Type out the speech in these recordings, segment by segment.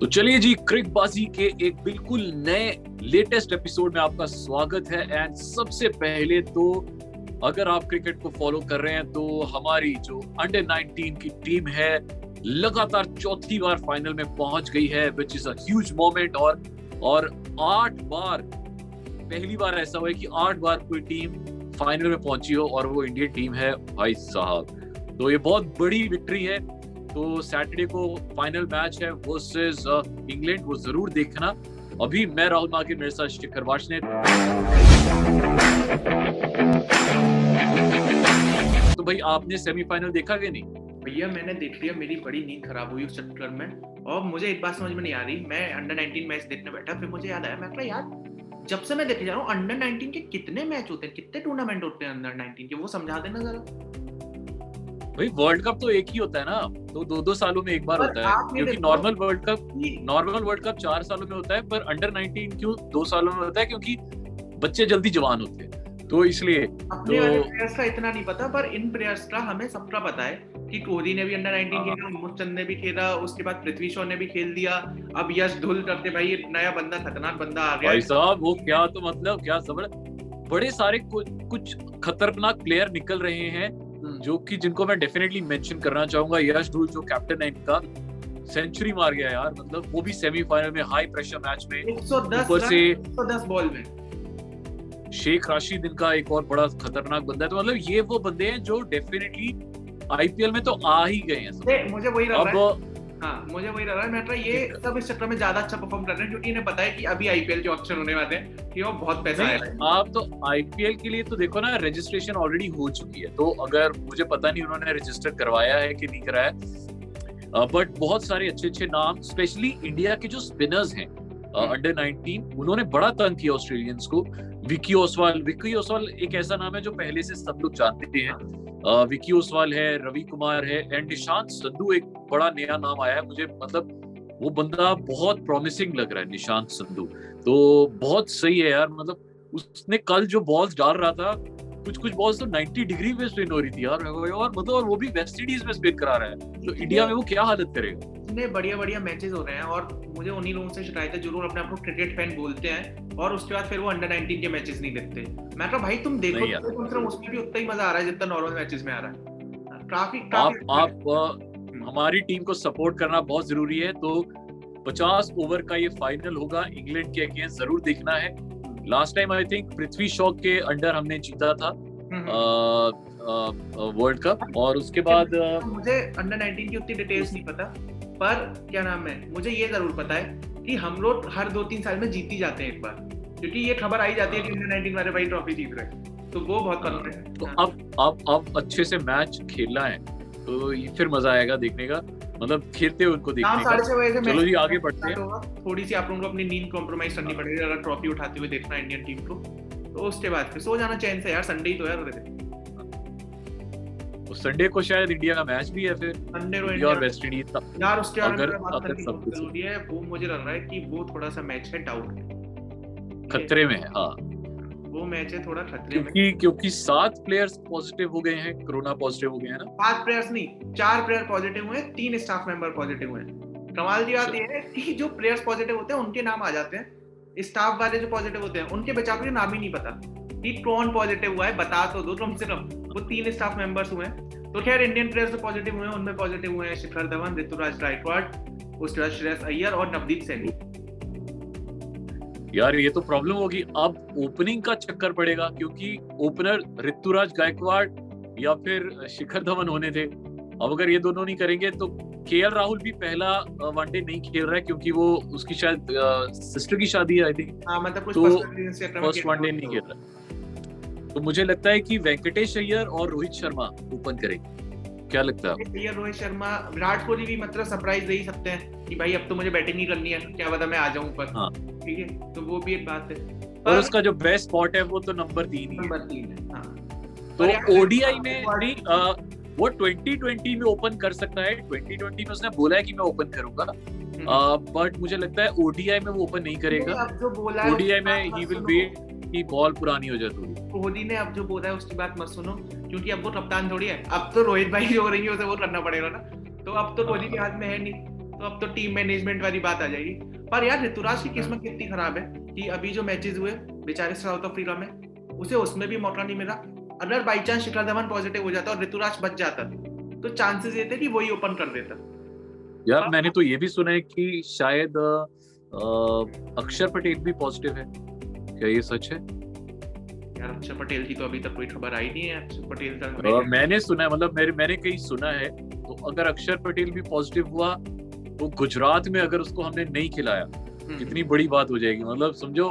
तो चलिए जी, क्रिकबाजी के एक बिल्कुल नए लेटेस्ट एपिसोड में आपका स्वागत है। एंड सबसे पहले तो अगर आप क्रिकेट को फॉलो कर रहे हैं तो हमारी जो अंडर 19 की टीम है लगातार चौथी बार फाइनल में पहुंच गई है, which is a huge moment. और 8 बार, पहली बार ऐसा हुआ है कि 8 बार कोई टीम फाइनल में पहुंची हो और वो इंडियन टीम है भाई साहब। तो ये बहुत बड़ी विक्ट्री है। तो सैटरडे को फाइनल मैच है वर्सेस इंग्लैंड, वो जरूर देखना। अभी मैं राहुल मार्केट, मेरे साथ शिखर वार्ष्णेय। तो भाई आपने सेमीफाइनल देखा कि नहीं? भैया मैंने देख लिया, मेरी बड़ी नींद खराब हुई उस चक्कर में। और मुझे एक बात समझ में नहीं आ रही, मैं अंडर 19 मैच देखने बैठा, फिर मुझे याद आया, मैं कहा यार जब से मैं देखे जा रहा हूँ अंडर 19 के कितने मैच होते हैं, कितने टूर्नामेंट होते हैं अंडर 19 के, वो समझा देना जरा। भाई वर्ल्ड कप तो एक ही होता है ना, तो 2-2 सालों में एक बार होता है। क्योंकि नॉर्मल वर्ल्ड कप 4 सालों में होता है, पर अंडर 19 क्यों 2 सालों में होता है? क्योंकि बच्चे जल्दी जवान होते हैं, तो इसलिए। अपने वाले प्लेयर्स का इतना नहीं पता, पर इन प्लेयर्स का हमें सबका पता है कि कोहली ने भी अंडर 19 खेला, मुझचंद ने भी खेला, उसके बाद पृथ्वी शॉ ने भी खेल दिया, अब यश धुल करते भाई नया बंदा, खतरनाक बंदा आ गया भाई साहब। वो क्या, तो मतलब क्या बड़े सारे कुछ खतरनाक प्लेयर निकल रहे हैं, जो कि जिनको मैं डेफिनेटली मेंशन करना चाहूंगा। यश धुल जो कैप्टन है इनका, सेंचुरी मार गया यार, मतलब वो भी सेमीफाइनल में हाई प्रेशर मैच में, 110 बॉल में। शेख राशिद इनका एक और बड़ा खतरनाक बंदा है। तो मतलब ये वो बंदे हैं जो डेफिनेटली आईपीएल में तो आ ही गए हैं। मुझे वही लग रहा है मैं ये सब इस चक्कर में ज्यादा अच्छा परफॉर्म कर रहे हैं, क्योंकि इन्हें पता है कि अभी आईपीएल के ऑप्शन होने वाले हैं, कि वो बहुत पैसा आएगा। आप तो आईपीएल के लिए तो देखो ना, रजिस्ट्रेशन ऑलरेडी हो चुकी है। तो अगर मुझे पता नहीं उन्होंने रजिस्टर करवाया है कि नहीं कराया, बट बहुत सारे अच्छे नाम, स्पेशली इंडिया के जो स्पिनर्स हैं अंडर 19, उन्होंने बड़ा तंग किया ऑस्ट्रेलियंस को। विकी ओसवाल एक ऐसा नाम है जो पहले से सब लोग जानते हैं। विकी ओसवाल है, रवि कुमार है, एंड निशांत संधू एक बड़ा नया नाम आया है मुझे, मतलब वो बंदा बहुत प्रॉमिसिंग लग रहा है, निशांत संधू। तो बहुत सही है यार, मतलब उसने कल जो बॉल्स डाल रहा था, कुछ बॉल्स तो 90 डिग्री पे स्पिन हो रही थी यार, और मतलब और वो भी वेस्ट इंडीज में स्पिन करा रहा है, तो इंडिया में वो क्या हालत करेगा। इतने बढ़िया मैचेस हो रहे हैं, और मुझे उन्हीं लोगों से शिकायत है जरूर अपने आप को क्रिकेट फैन बोलते हैं, और उसके बाद फिर वो अंडर 19 के मैचेस नहीं देखते। मैं कहा भाई तुम देखो, उसमें भी उतना ही मजा आ रहा है जितना नॉर्मल मैचेस में आ रहा है। आप हमारी टीम को सपोर्ट करना बहुत जरूरी है। तो 50 ओवर का ये फाइनल होगा इंग्लैंड के अगेंस्ट, जरूर देखना है। Last time I think Prithvi Shaw के अंडर हमने जीता था वर्ल्ड कप, और उसके बाद मुझे अंडर 19 की उतनी डिटेल्स नहीं पता, पर क्या नाम है, मुझे ये जरूर पता है कि हम लोग हर 2-3 साल में जीत ही जाते हैं एक बार, क्योंकि ये खबर आई जाती है कि अंडर 19 वाले भाई ट्रॉफी जीत रहे हैं, तो वो बहुत फन है। तो अब अच्छे से मैच खेलना है, तो फिर मजा आएगा देखने का, मतलब खेलते हुए उनको देखने का। चलो जी आगे बढ़ते हैं। थोड़ी सी आप लोगों को अपनी नींद कॉम्प्रोमाइज करनी पड़ेगी अगर ट्रॉफी उठाते हुए देखना है इंडियन टीम को, तो उसके बाद फिर सो जाना चैन से यार, संडे तो यार। संडे को शायद इंडिया का मैच भी है, फिर इंडिया और वेस्ट इंडीज यार, उसके अगर सब कुछ जरूरी है, वो मुझे लग रहा है कि वो थोड़ा सा मैच है डाउट खतरे में है। हाँ, वो मैच है थोड़ा खतरे में, क्योंकि 7 प्लेयर्स पॉजिटिव हो गए हैं, कोरोना पॉजिटिव हो गए हैं ना। 7 प्लेयर्स नहीं, 4 प्लेयर पॉजिटिव हुए, 3 स्टाफ मेंबर पॉजिटिव हुए। कमाल की बात ये है कि जो प्लेयर्स पॉजिटिव होते हैं उनके नाम आ जाते हैं, स्टाफ वाले जो पॉजिटिव होते हैं उनके बेचारों के नाम ही नहीं पता कि कौन पॉजिटिव हुआ है, बता तो दो कम से कम। वो 3 स्टाफ मेंबर्स हुए हैं। तो खैर इंडियन प्लेयर्स जो पॉजिटिव हुए हैं, उनमें पॉजिटिव हुए हैं शिखर धवन, ऋतुराज गायकवाड़, उसके बाद श्रेयस अय्यर और नवदीप सैनी। यार ये तो प्रॉब्लम होगी, अब ओपनिंग का चक्कर पड़ेगा, क्योंकि ओपनर ऋतुराज गायकवाड़ या फिर शिखर धवन होने थे। अब अगर ये दोनों नहीं करेंगे तो केएल राहुल भी पहला वनडे नहीं खेल रहा है, क्योंकि वो उसकी शायद सिस्टर की शादी है आई थिंक, मतलब तो फर्स्ट वनडे नहीं खेल रहा। तो मुझे लगता है कि वेंकटेश अय्यर और रोहित शर्मा ओपन करेंगे। क्या लगता है? रोहित शर्मा, विराट कोहली भी मतलब सरप्राइज दे ही सकते हैं कि भाई अब तो मुझे बैटिंग नहीं करनी है, क्या पता मैं आ जाऊं ऊपर। हाँ, ठीक है, तो वो भी एक बात है। और उसका जो बेस्ट स्पॉट है वो तो नंबर 3 है। हाँ, तो ओडीआई में नहीं, वो 2020 में ओपन कर सकता है। 2020 में उसने बोला है कि मैं ओपन करूंगा, बट मुझे लगता है ओडीआई में वो ओपन नहीं करेगा। ओडीआई में ही विल वेट कि बॉल पुरानी हो जाए थोड़ी। कोहली ने अब जो बोला है उसकी बात मत सुनो, क्योंकि अब वो कप्तान थोड़ी है, अब तो रोहित भाई जो हो रही है उसे वो करना पड़ेगा ना, तो अब तो कोहली के हाथ में है नहीं। तो अब तो टीम मैनेजमेंट वाली बात आ जाएगी। पर यार ऋतुराज की किस्मत कितनी खराब है कि अभी जो मैचेस हुए बेचारे साउथ अफ्रीका में, उसे उसमें भी मौका नहीं मिला। अगर by chance Shikhar Dhawan positive हो जाता और ऋतुराज बच जाता तो चांसेस ये थे कि वही ओपन कर देता। यार मैंने तो ये भी सुना है कि शायद अक्षर पटेल भी पॉजिटिव है, क्या ये सच है? यार अक्षर पटेल की तो अभी तक कोई खबर आई नहीं है। अक्षर पटेल का मैंने सुना है, मतलब मैंने कहीं सुना है। तो अगर अक्षर पटेल भी पॉजिटिव हुआ तो गुजरात में अगर उसको हमने नहीं खिलाया कितनी बड़ी बात हो जाएगी। मतलब समझो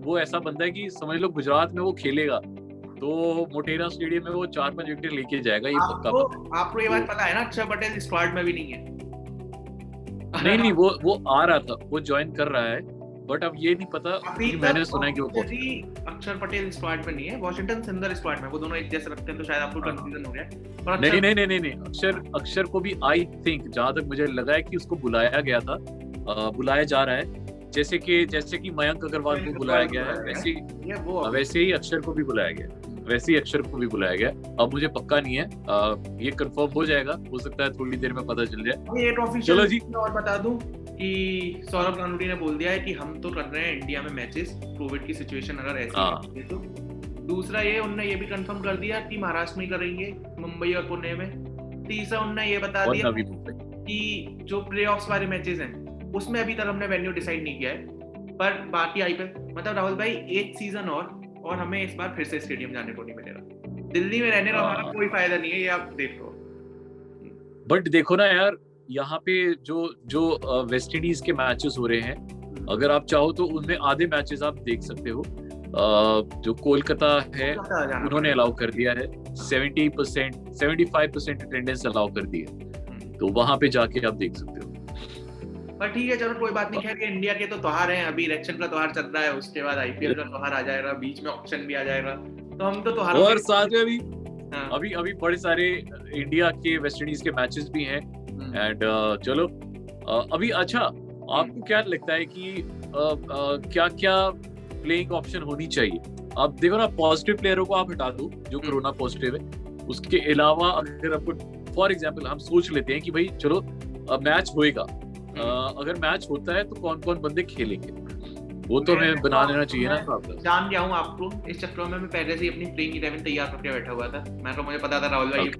वो ऐसा बंदा है कि समझ लो गुजरात में वो खेलेगा तो मोटेरा स्टेडियम में वो 4-5 विकेट लेके जाएगा, ये पक्का पता है। आपको ये बात पता है ना, अक्षर पटेल स्क्वाड में भी नहीं है। नहीं वो आ रहा था, वो ज्वाइन कर रहा है, बट अब ये नहीं पता कि मैंने सुना है कि वो अक्षर पटेल स्क्वाड में नहीं है, वॉशिंगटन सुंदर स्क्वाड में। वो दोनों एक जैसे रखते हैं तो शायद आपको कंफ्यूजन हो गया है। नहीं, अक्षर को भी आई थिंक, जहां तक मुझे लगा है कि उसको बुलाया गया था, बुलाया जा रहा है। जैसे कि मयंक अग्रवाल को बुलाया गया है, वैसे ही अक्षर को भी बुलाया गया। अब मुझे पक्का नहीं है, ये कंफर्म हो जाएगा, हो सकता है थोड़ी देर में पता चल जाए। चलो जी, और बता दूं कि सौरभ गांगुली ने बोल दिया है कि हम तो कर रहे हैं इंडिया में मैचेस, कोविड की सिचुएशन अगर ऐसी है तो। दूसरा ये उन्होंने ये भी कंफर्म कर दिया कि महाराष्ट्र में करेंगे, मुंबई और पुणे में। तीसरा उन्होंने ये बता दिया कि जो प्लेऑफ्स वाले मैचेस हैं उसमें अभी तक हमने वेन्यू डिसाइड नहीं किया है, पर बाकी आईपीएल, मतलब राहुल भाई एक सीजन और हमें इस बार फिर से स्टेडियम जाने को नहीं मिलेगा। दिल्ली में रहने का हमारा कोई फायदा नहीं है, ये आप देखो। बट देखो ना यार, यहाँ पे जो वेस्ट इंडीज के मैचेस हो रहे हैं, अगर आप चाहो तो उनमें आधे मैचेस आप देख सकते हो। जो कोलकाता है उन्होंने अलाउ कर दिया है, 75% अटेंडेंस अलाउ कर दी है, तो वहां पे जाके आप देख सकते हो। पर ठीक है, चलो कोई बात नहीं। खैर इंडिया के तो त्योहार हैं, अभी इलेक्शन का त्योहार चल रहा है, उसके बाद आईपीएल का त्योहार आ जाएगा, बीच में ऑक्शन भी आ जाएगा, तो हम तो त्योहार और साथ में अभी बड़े सारे इंडिया के वेस्ट इंडीज के मैचेस भी हैं। एंड चलो अभी अच्छा, आपको क्या लगता है कि क्या क्या प्लेइंग ऑप्शन होनी चाहिए? आप देखो ना, पॉजिटिव प्लेयरों को आप हटा दो जो कोरोना पॉजिटिव है, उसके अलावा अगर आपको फॉर एग्जांपल हम सोच लेते हैं कि भाई चलो मैच होएगा, अगर मैच होता है तो कौन कौन बंदे खेलेंगे, वो तो हमें बना लेना चाहिए ना। जान गया हूँ आपको, इस चक्कर में मैं पहले से अपनी प्लेइंग 11 तैयार करके बैठा हुआ था। मैं तो मुझे पता था राहुल भाई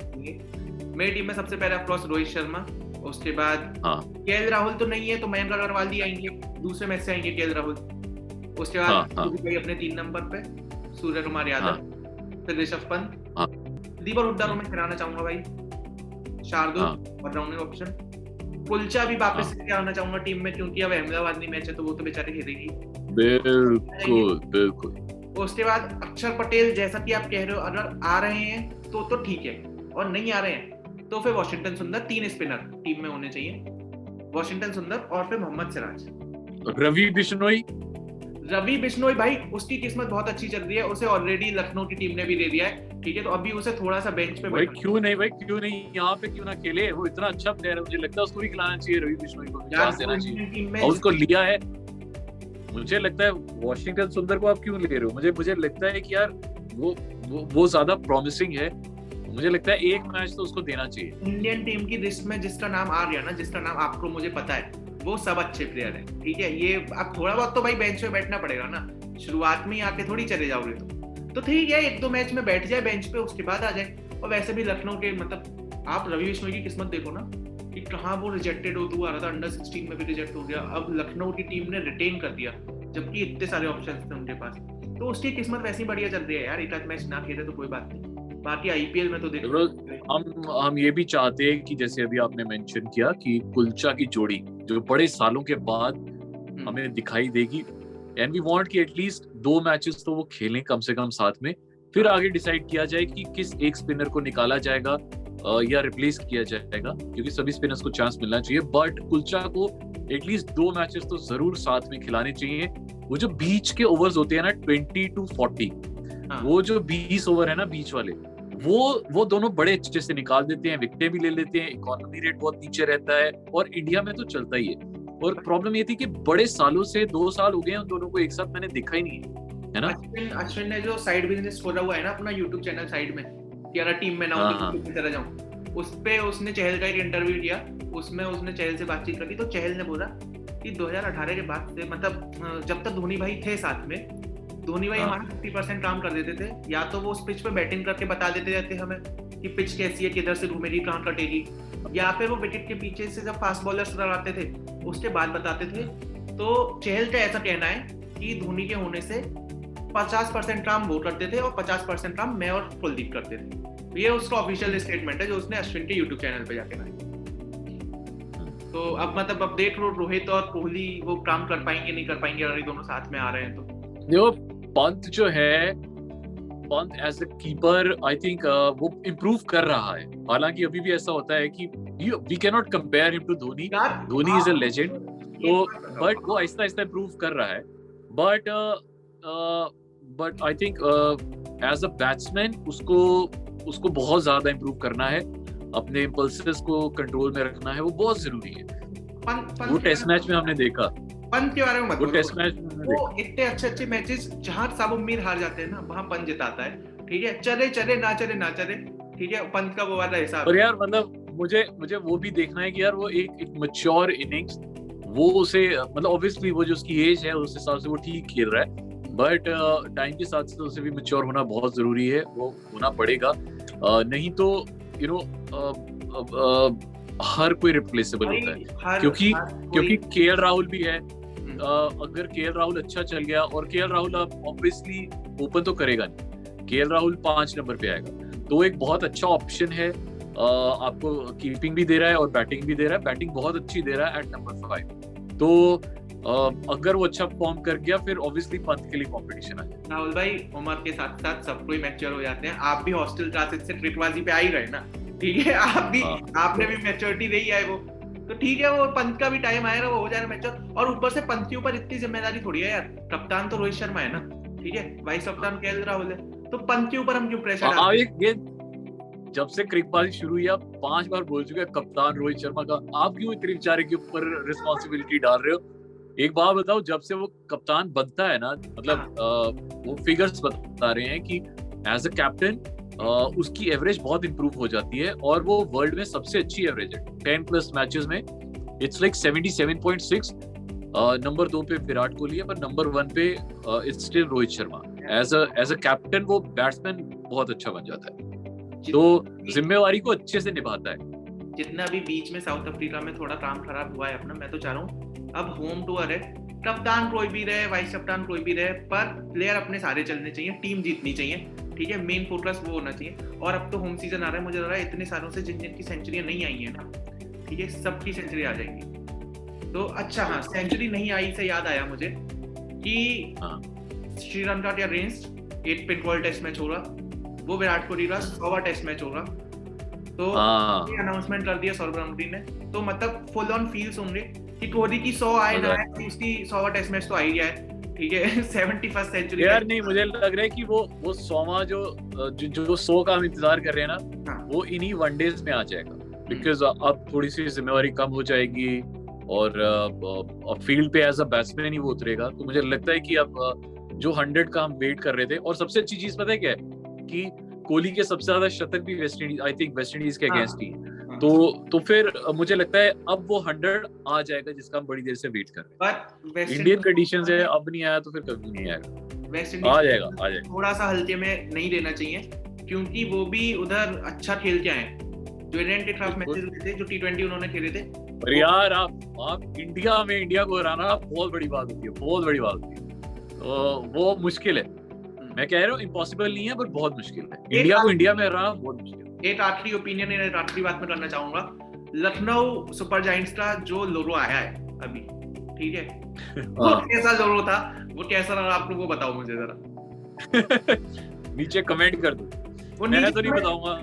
मेरी टीम में सबसे पहले ऑफकोर्स रोहित शर्मा, उसके बाद केएल राहुल तो नहीं है तो मयंक अग्रवाल ही आएंगे, दूसरे मैच से आएंगे केएल राहुल। उसके बाद अपने 3 नंबर पे सूर्य कुमार यादव, फिर ऋषभ पंत, दीपक हुड्डा को मैं खिलाना चाहूंगा भाई, शार्दुल और राउंडिंग ऑप्शन। कुलचा भी वापस से आना चाहूंगा टीम में, क्योंकि अब अहमदाबाद में मैच है तो वो तो बेचारे खेलेंगे। बिल्कुल। उसके बाद अक्षर पटेल, जैसा कि आप कह रहे हो, अगर आ रहे हैं तो ठीक है, और नहीं आ रहे हैं तो फिर वॉशिंगटन सुंदर, 3 स्पिनर टीम में होने चाहिए, वॉशिंगटन सुंदर और फिर मोहम्मद सिराज। रवि बिश्नोई भाई, उसकी किस्मत बहुत अच्छी चल रही है, उसे ऑलरेडी लखनऊ की टीम ने भी दे दिया है, ठीक है, तो अभी उसे थोड़ा सा बेंच पे भाई क्यों नहीं यहाँ पे क्यों ना खेले? वो इतना अच्छा प्लेयर है, मुझे लगता है उसको भी खिलाना चाहिए, रवि बिश्नोई को चांस देना चाहिए, और उसको लिया है। मुझे लगता है वॉशिंगटन सुंदर को आप क्यों ले रहे हो? मुझे लगता है कि यार वो ज्यादा प्रॉमिसिंग है, मुझे लगता है एक मैच तो उसको देना चाहिए। इंडियन टीम की लिस्ट में जिसका नाम आ गया ना, जिसका नाम आपको मुझे पता है, वो सब अच्छे प्लेयर हैं, ठीक है। ये अब थोड़ा बहुत तो भाई बेंच पे बैठना पड़ेगा ना, शुरुआत में ही आके थोड़ी चले जाओगे तो ठीक है, 1-2 मैच में बैठ जाए बेंच पे, उसके बाद आ जाए। और वैसे भी लखनऊ के, मतलब आप रवि बिश्नोई की किस्मत देखो ना कि कहाँ वो रिजेक्टेड होता हुआ आ रहा था, अंडर 16 में भी रिजेक्ट हो गया, अब लखनऊ की टीम ने रिटेन कर दिया, जबकि इतने सारे ऑप्शंस थे उनके पास, तो उसकी किस्मत वैसे ही बढ़िया चल रही है यार। एक आध मैच ना खेले तो कोई बात नहीं, बाकी आईपीएल में तो देखो हम ये भी चाहते हैं कि जैसे अभी आपने मेंशन किया कि कुलचा की जोड़ी जो बड़े सालों के बाद हमें दिखाई देगी, एंड वी वांट कि एटलीस्ट 2 मैचेस तो वो खेलें कम से कम साथ में, फिर आगे डिसाइड किया जाए कि किस एक स्पिनर को निकाला जाएगा या रिप्लेस किया जाएगा, क्योंकि सभी स्पिनर्स को चांस मिलना चाहिए। बट कुलचा को एटलीस्ट 2 मैचेस तो जरूर साथ में खिलाने चाहिए। वो जो बीच के ओवर्स होते हैं ना 20 to 40, वो जो 20 ओवर है ना बीच वाले, वो दोनों बड़े अच्छे से निकाल देते हैं, विकेटें भी ले लेते हैं, इकोनॉमी रेट बहुत नीचे रहता है, और इंडिया में तो चलता ही है। और प्रॉब्लम ये थी कि बड़े सालों से 2 साल हो गए हैं उन दोनों को एक साथ मैंने देखा ही नहीं है ना। अश्विन ने जो साइड बिजनेस खोला हुआ है ना अपना YouTube चैनल साइड में, कि अगर टीम में ना हो तो चला जाऊं, उस पे उसने चहल का एक इंटरव्यू दिया, उसमें उसने चहल से बातचीत करी, तो चहल ने बोला कि 2018 के बाद से, मतलब जब तक धोनी भाई थे साथ में, धोनी भाई हमारा 50% काम कर देते थे। या तो वो उस पिच पे बैटिंग करके बता देते रहते हमें कि पिच कैसी है, किधर से घूमेगी, कहाँ कटेगी, या फिर वो विकेट के पीछे से जब फास्ट बॉलर्स आते थे उसके बाद बताते थे। तो चहल का ऐसा कहना है कि धोनी के होने से 50% काम वो करते थे और 50% काम मैं और कुलदीप करते थे। तो ये उसका ऑफिशियल स्टेटमेंट है जो उसने अश्विन के यूट्यूब चैनल पे जाके बनाई। तो अब मतलब अब देख लो रोहित और कोहली वो काम कर पाएंगे नहीं कर पाएंगे, अगर ये दोनों साथ में आ रहे हैं तो। जो पंत जो है, Pant as a keeper I think वो इम्प्रूव कर रहा है। हालांकि अभी भी ऐसा होता है कि we can not compare him to Dhoni, Dhoni is a legend, तो बट वो आहिस्ता आहिस्ता इम्प्रूव कर रहा है। But I think as a batsman उसको बहुत ज्यादा इम्प्रूव करना है, अपने इम्पल्सेस को कंट्रोल में रखना है, वो बहुत जरूरी है। वो टेस्ट मैच में हमने देखा, पंत के बारे में मत वो टेस्ट मैच में वो इतने अच्छे मैचेस जहां सब उम्मीद हार जाते हैं ना, वहां पंत जिताता है। ठीक है, चले ना चले, ठीक है, पंत का वो वाला हिसाब। और यार मतलब मुझे वो भी देखना है कि यार वो एक मैच्योर इनिंग्स, वो उसे मतलब ऑब्वियसली वो जो उसकी एज है उस हिसाब से वो ठीक खेल रहा है, बट टाइम के साथ साथ उसे भी मैच्योर होना बहुत जरूरी है, वो होना पड़ेगा। नहीं तो यू नो हर कोई रिप्लेसेबल होता है, क्योंकि केएल राहुल भी है। अगर केएल राहुल अच्छा चल गया, और केएल राहुल अब ऑब्वियसली ओपन तो करेगा नहीं, केएल राहुल 5 नंबर पे आएगा, तो एक बहुत अच्छा ऑप्शन है। आपको कीपिंग भी दे रहा है और बैटिंग भी दे रहा है, बैटिंग बहुत अच्छी दे रहा है एट नंबर 5। तो अगर वो अच्छा परफॉर्म कर गया फिर ऑब्वियसली पंत के लिए कंपटीशन है। राहुल भाई उम्र के साथ साथ सब कोई मैच्योर हो जाते हैं। आप भी हॉस्टल क्लासेस से ट्रिकबाजी पे आ ही गए ना, ठीक है, आपने भी मैच्योरिटी नहीं है वो, तो ठीक है, वो पंत का भी टाइम आएगा, वो हो जाएगा मैच्योर। और ऊपर से पंत के ऊपर इतनी जिम्मेदारी थोड़ी है यार, कप्तान तो रोहित शर्मा है ना, ठीक है, वाइस कप्तान केएल राहुल है, तो पंत के ऊपर हम क्यों प्रेशर डालते हैं? ये जब से क्रिकबाजी शुरू हुई आप 5 बार बोल चुके हैं कप्तान रोहित शर्मा का, आप क्यों इतने बेचारे के ऊपर रिस्पॉन्सिबिलिटी डाल रहे हो? एक बात बताओ, जब से वो कप्तान बनता है ना, मतलब वो फिगर्स बता रहे हैं कि एज अ कैप्टन उसकी एवरेज बहुत इंप्रूव हो जाती है, और वो वर्ल्ड में सबसे अच्छी एवरेज है 10+ मैचेस में, इट्स लाइक 77.6। नंबर 2 पे विराट कोहली है, पर नंबर 1 पे it's still Rohit Sharma. As a captain वो बैट्समैन बहुत अच्छा बन जाता है, तो जिम्मेवारी को अच्छे से निभाता है। जितना भी बीच में साउथ अफ्रीका में थोड़ा काम खराब हुआ है अपना, मैं तो चाह रहा हूँ अब होम टूर है, कप्तान कोई भी रहे, वाइस कप्तान कोई भी रहे, पर प्लेयर अपने सारे चलने चाहिए, टीम जीतनी चाहिए, ठीक है, मेन फोकस वो होना चाहिए। और अब तो होम सीजन आ रहा है, मुझे लग रहा है इतने सालों से जिन की सेंचुरियां नहीं आई है ना, ठीक है, सबकी सेंचुरी आ जाएंगी। तो अच्छा, हाँ, सेंचुरी नहीं आई से याद आया मुझे कि श्रीलंका का अगेंस्ट 8 पिन वर्ल्ड टेस्ट मैच होगा, वो विराट कोहली का 100वां टेस्ट मैच होगा, तो ये अनाउंसमेंट कर दिया सौरभ गांगुली ने, तो मतलब फुल ऑन फील्स होंगे कि कोहली की 100 आए ना आए, उसकी 100वां टेस्ट मैच तो आ ही गया है, ठीक है, 71st सेंचुरी। यार नहीं, मुझे लग रहा है कि वो 100वां जो 100 का हम इंतजार कर रहे हैं ना, वो इन्हीं वनडेज में आ जाएगा, बिकॉज अब थोड़ी सी जिम्मेवारी कम हो जाएगी, और फील्ड पे एज अ बैट्समैन ही वो उतरेगा। तो मुझे लगता है कि अब जो 100 का हम वेट कर रहे थे, और सबसे अच्छी चीज पता है क्या है, कि कोहली के सबसे ज्यादा शतक भी वेस्ट इंडीज के अगेंस्ट ही, तो फिर मुझे लगता है अब वो 100 आ जाएगा जिसका हम बड़ी देर से वेट कर रहे हैं। इंडियन कंडीशंस है, अब नहीं आया तो फिर कभी नहीं आएगा, वेस्ट आ जाएगा। थोड़ा सा हल्के में नहीं लेना चाहिए, क्योंकि वो भी उधर अच्छा खेल के आए, जो इंडियन के खिलाफ मैचेस थे, जो T20 उन्होंने खेले थे। और यार आप इंडिया को हराना बहुत बड़ी बात होती है, बहुत बड़ी बात होती है, तो वो मुश्किल है। मैं कह रहा हूँ इम्पॉसिबल नहीं है, पर बहुत मुश्किल है। इंडिया को इंडिया में हराना बहुत मुश्किल है। एक आखिरी ओपिनियन, एक आखिरी बात मैं करना चाहूंगा, लखनऊ सुपर जायंट्स का जो लोगो आया है अभी, ठीक है, वो कैसा लोगो था, वो कैसा रहा, आप लोग वो बताओ मुझे जरा। नीचे कमेंट कर दो, मैं तो नहीं बताऊंगा,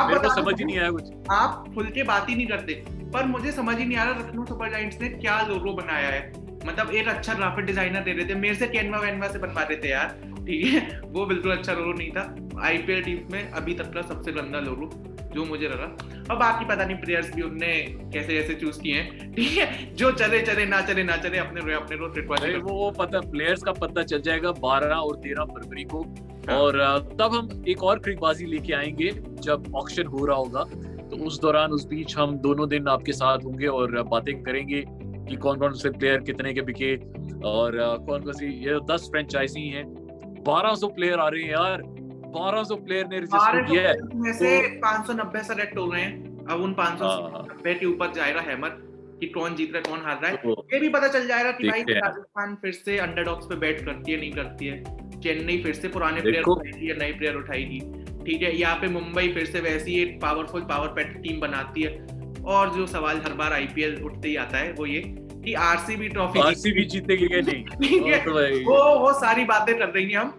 मेरे को समझ ही नहीं आया कुछ। आप खुल के बात ही नहीं करते, पर मुझे समझ ही नहीं आ रहा लखनऊ सुपर जायंट्स ने क्या लोगो बनाया है। मतलब एक अच्छा ग्राफिक डिजाइनर दे रहे थे, मेरे से कैनवा से बनवा रहे थे यार, ठीक है, वो बिल्कुल अच्छा लोगो नहीं था। आईपीएल टीम में अभी तक का सबसे गंदा लोगो जो मुझे लगा। और बाकी पता नहीं प्लेयर्स भी उनने कैसे चूज किए हैं, ठीक है, जो चले ना चले अपने रोड। वो पता, प्लेयर्स का पता चल जाएगा 12 और 13 फरवरी को, और तब हम एक और क्रिकबाजी लेके आएंगे जब ऑक्शन हो रहा होगा, तो उस दौरान उस बीच हम दोनों दिन आपके साथ होंगे और बातें करेंगे कि कौन कौन से प्लेयर कितने के बिके और कौन कौन सी, ये 10 फ्रेंचाइजी हैं, 1200 प्लेयर आ रहे हैं यार, 1200 प्लेयर ने रजिस्टर किया है में से 590 सेलेक्ट हो रहे हैं। अब उन 590 के ऊपर जाएगा हैमर कि कौन जीत रहा है कौन हार रहा है। ये भी पता चल जाएगा कि भाई राजस्थान फिर से अंडरडॉग्स पे बैट करती है नहीं करती है, चेन्नई फिर से पुराने प्लेयर उठाएगी या नए प्लेयर उठाएगी, ठीक है, यहाँ पे मुंबई फिर से वैसी एक पावरफुल पावर पैक टीम बनाती है। और जो सवाल हर बार आईपीएल उठते ही आता है वो ये कि आरसीबी ट्रॉफी जीतेगी कि नहीं, वो सारी बातें कर रही हैं हम।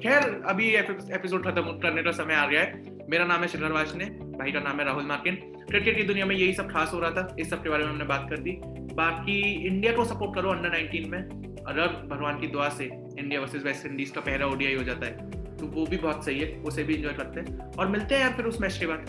खैर अभी एपिसोड खत्म करने का समय आ गया है। मेरा नाम है श्रीधर वाशने, भाई का नाम है राहुल मार्किन। क्रिकेट की दुनिया में यही सब खास हो रहा था, इस सब के बारे में हमने बात कर दी। बाकी इंडिया को सपोर्ट करो अंडर 19 में, अगर भगवान की दुआ से इंडिया वर्सेस वेस्ट इंडीज का पहला ओडीआई हो जाता है तो वो भी बहुत सही है, उसे भी एंजॉय करते हैं और मिलते हैं यार फिर उस मैच के बाद।